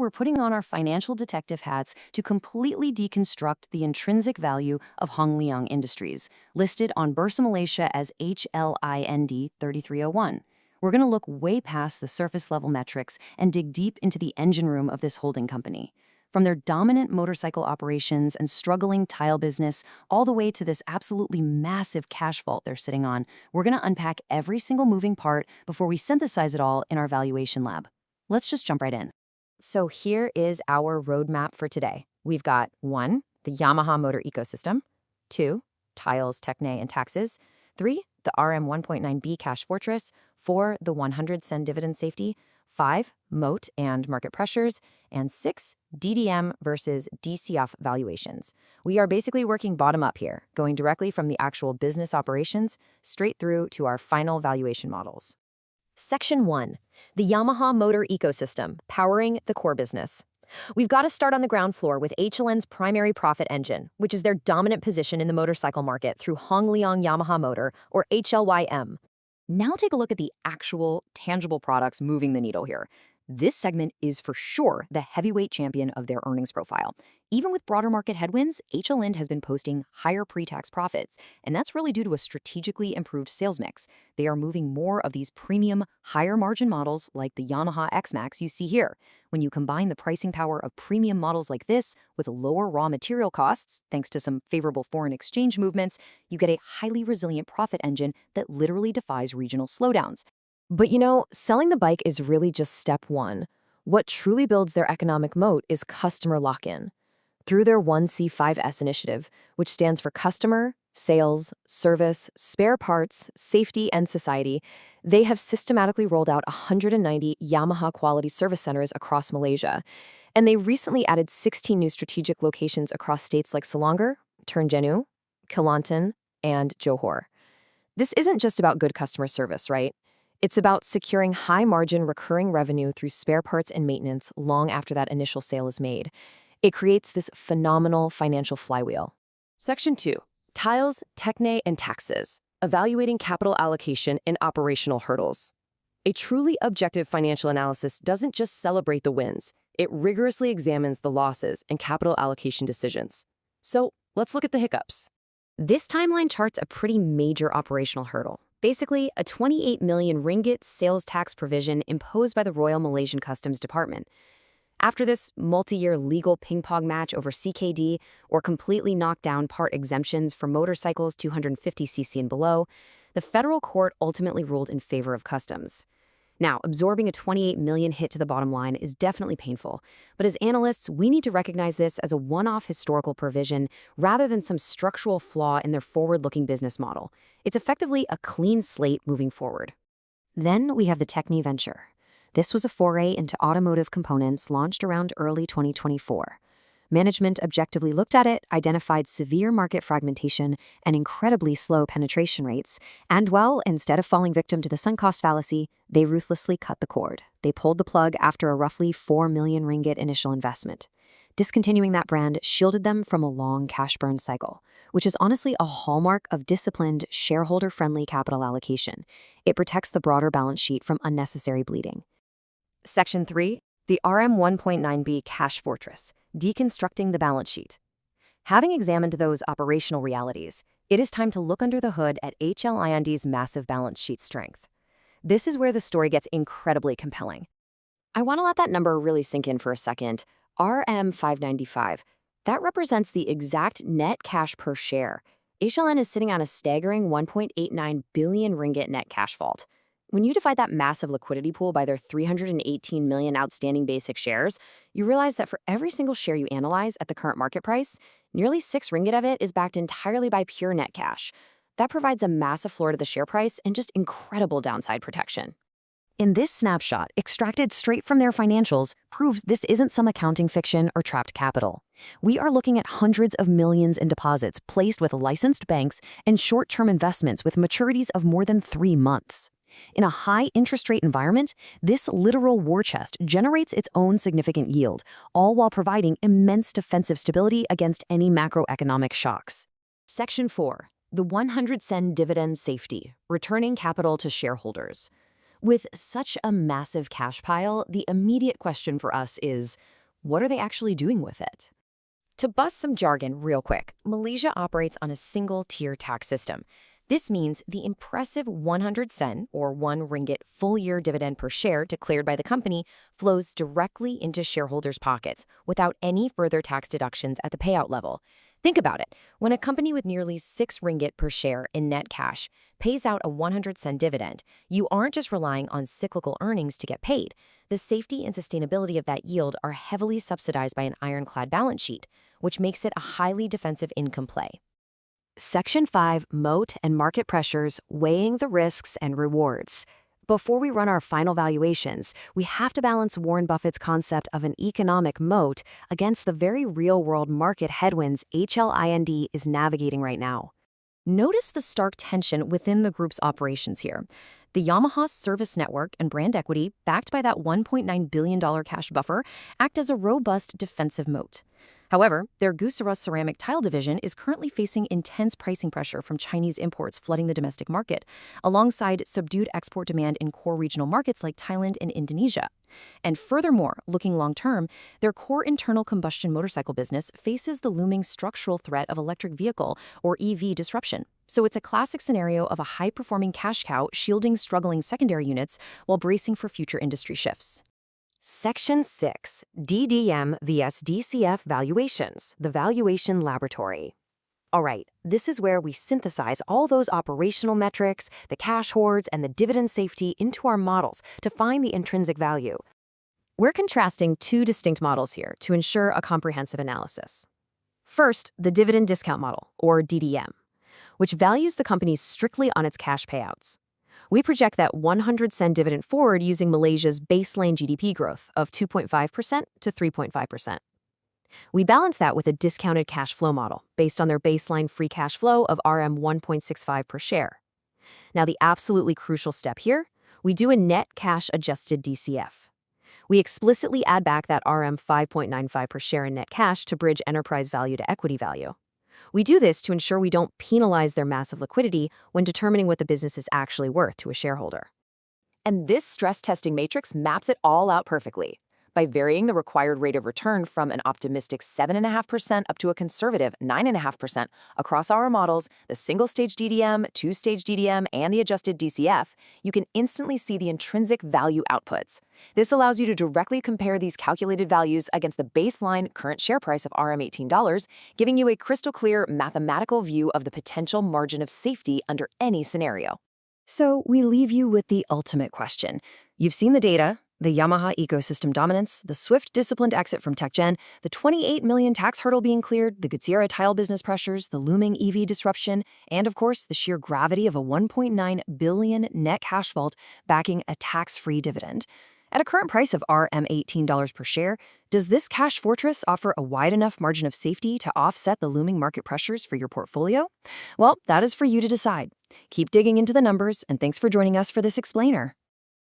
we're putting on our financial detective hats to completely deconstruct the intrinsic value of Leong Industries, listed on Bursa Malaysia as HLIND 3301. We're going to look way past the surface-level metrics and dig deep into the engine room of this holding company. From their dominant motorcycle operations and struggling tile business, all the way to this absolutely massive cash vault they're sitting on, we're going to unpack every single moving part before we synthesize it all in our valuation lab. Let's just jump right in. So here is our roadmap for today. We've got 1, the Yamaha motor ecosystem, 2, tiles, techne, and taxes, 3, the RM 1.9B cash fortress, 4, the 100 sen dividend safety, 5, moat and market pressures, and 6, DDM versus DCF valuations. We are basically working bottom up here, going directly from the actual business operations straight through to our final valuation models. Section 1, the Yamaha motor ecosystem, powering the core business. We've got to start on the ground floor with HLN's primary profit engine, which is their dominant position in the motorcycle market through Leong Yamaha Motor, or HLYM. Now take a look at the actual, tangible products moving the needle here. This segment is for sure the heavyweight champion of their earnings profile. Even with broader market headwinds, HLIND has been posting higher pre-tax profits, and that's really due to a strategically improved sales mix. They are moving more of these premium, higher margin models like the Yamaha X-Max you see here. When you combine the pricing power of premium models like this with lower raw material costs, thanks to some favorable foreign exchange movements, you get a highly resilient profit engine that literally defies regional slowdowns. But selling the bike is really just step 1. What truly builds their economic moat is customer lock-in. Through their 1C5S initiative, which stands for Customer, Sales, Service, Spare Parts, Safety, and Society, they have systematically rolled out 190 Yamaha quality service centers across Malaysia. And they recently added 16 new strategic locations across states like Selangor, Terengganu, Kelantan, and Johor. This isn't just about good customer service, right? It's about securing high-margin recurring revenue through spare parts and maintenance long after that initial sale is made. It creates this phenomenal financial flywheel. Section 2, tiles, techne, and taxes, evaluating capital allocation and operational hurdles. A truly objective financial analysis doesn't just celebrate the wins, it rigorously examines the losses and capital allocation decisions. So let's look at the hiccups. This timeline charts a pretty major operational hurdle. Basically, a 28 million ringgit sales tax provision imposed by the Royal Malaysian Customs Department. After this multi-year legal ping-pong match over CKD or completely knocked down part exemptions for motorcycles 250cc and below, the federal court ultimately ruled in favor of customs. Now, absorbing a 28 million hit to the bottom line is definitely painful, but as analysts, we need to recognize this as a one-off historical provision rather than some structural flaw in their forward-looking business model. It's effectively a clean slate moving forward. Then we have the Techne venture. This was a foray into automotive components launched around early 2024. Management objectively looked at it, identified severe market fragmentation and incredibly slow penetration rates, and well, instead of falling victim to the sunk cost fallacy, they ruthlessly cut the cord. They pulled the plug after a roughly 4 million ringgit initial investment. Discontinuing that brand shielded them from a long cash burn cycle, which is honestly a hallmark of disciplined, shareholder-friendly capital allocation. It protects the broader balance sheet from unnecessary bleeding. Section 3, the RM 1.9B cash fortress, deconstructing the balance sheet. Having examined those operational realities, it is time to look under the hood at HLIND's massive balance sheet strength. This is where the story gets incredibly compelling. I want to let that number really sink in for a second. RM 595, that represents the exact net cash per share. HLN is sitting on a staggering 1.89 billion ringgit net cash vault. When you divide that massive liquidity pool by their 318 million outstanding basic shares, you realize that for every single share you analyze at the current market price, nearly 6 ringgit of it is backed entirely by pure net cash. That provides a massive floor to the share price and just incredible downside protection. In this snapshot, extracted straight from their financials, proves this isn't some accounting fiction or trapped capital. We are looking at hundreds of millions in deposits placed with licensed banks and short-term investments with maturities of more than 3 months. In a high interest rate environment, this literal war chest generates its own significant yield, all while providing immense defensive stability against any macroeconomic shocks. Section 4, the 100 sen dividend safety, returning capital to shareholders. With such a massive cash pile, the immediate question for us is, what are they actually doing with it? To bust some jargon real quick, Malaysia operates on a single-tier tax system. This means the impressive 100 sen, or 1 ringgit, full-year dividend per share declared by the company flows directly into shareholders' pockets without any further tax deductions at the payout level. Think about it. When a company with nearly 6 ringgit per share in net cash pays out a 100 sen dividend, you aren't just relying on cyclical earnings to get paid. The safety and sustainability of that yield are heavily subsidized by an ironclad balance sheet, which makes it a highly defensive income play. Section 5, Moat and Market Pressures, Weighing the Risks and Rewards. Before we run our final valuations, we have to balance Warren Buffett's concept of an economic moat against the very real-world market headwinds HLIND is navigating right now. Notice the stark tension within the group's operations here. The Yamaha service network and brand equity, backed by that $1.9 billion cash buffer, act as a robust defensive moat. However, their Gusara ceramic tile division is currently facing intense pricing pressure from Chinese imports flooding the domestic market, alongside subdued export demand in core regional markets like Thailand and Indonesia. And furthermore, looking long-term, their core internal combustion motorcycle business faces the looming structural threat of electric vehicle, or EV, disruption. So it's a classic scenario of a high-performing cash cow shielding struggling secondary units while bracing for future industry shifts. Section 6, DDM vs DCF Valuations, the Valuation Laboratory. All right, this is where we synthesize all those operational metrics, the cash hoards, and the dividend safety into our models to find the intrinsic value. We're contrasting two distinct models here to ensure a comprehensive analysis. First, the dividend discount model, or DDM, which values the company strictly on its cash payouts. We project that 100 sen dividend forward using Malaysia's baseline GDP growth of 2.5% to 3.5%. We balance that with a discounted cash flow model based on their baseline free cash flow of RM 1.65 per share. Now, the absolutely crucial step here, we do a net cash adjusted DCF. We explicitly add back that RM 5.95 per share in net cash to bridge enterprise value to equity value. We do this to ensure we don't penalize their massive liquidity when determining what the business is actually worth to a shareholder. And this stress testing matrix maps it all out perfectly. By varying the required rate of return from an optimistic 7.5% up to a conservative 9.5% across our models, the single-stage DDM, two-stage DDM, and the adjusted DCF, you can instantly see the intrinsic value outputs. This allows you to directly compare these calculated values against the baseline current share price of RM $18, giving you a crystal-clear mathematical view of the potential margin of safety under any scenario. So we leave you with the ultimate question. You've seen the data, the Yamaha ecosystem dominance, the swift disciplined exit from TechGen, the 28 million tax hurdle being cleared, the Gusara tile business pressures, the looming EV disruption, and of course, the sheer gravity of a 1.9 billion net cash vault backing a tax-free dividend. At a current price of RM $18 per share, does this cash fortress offer a wide enough margin of safety to offset the looming market pressures for your portfolio? Well, that is for you to decide. Keep digging into the numbers, and thanks for joining us for this explainer.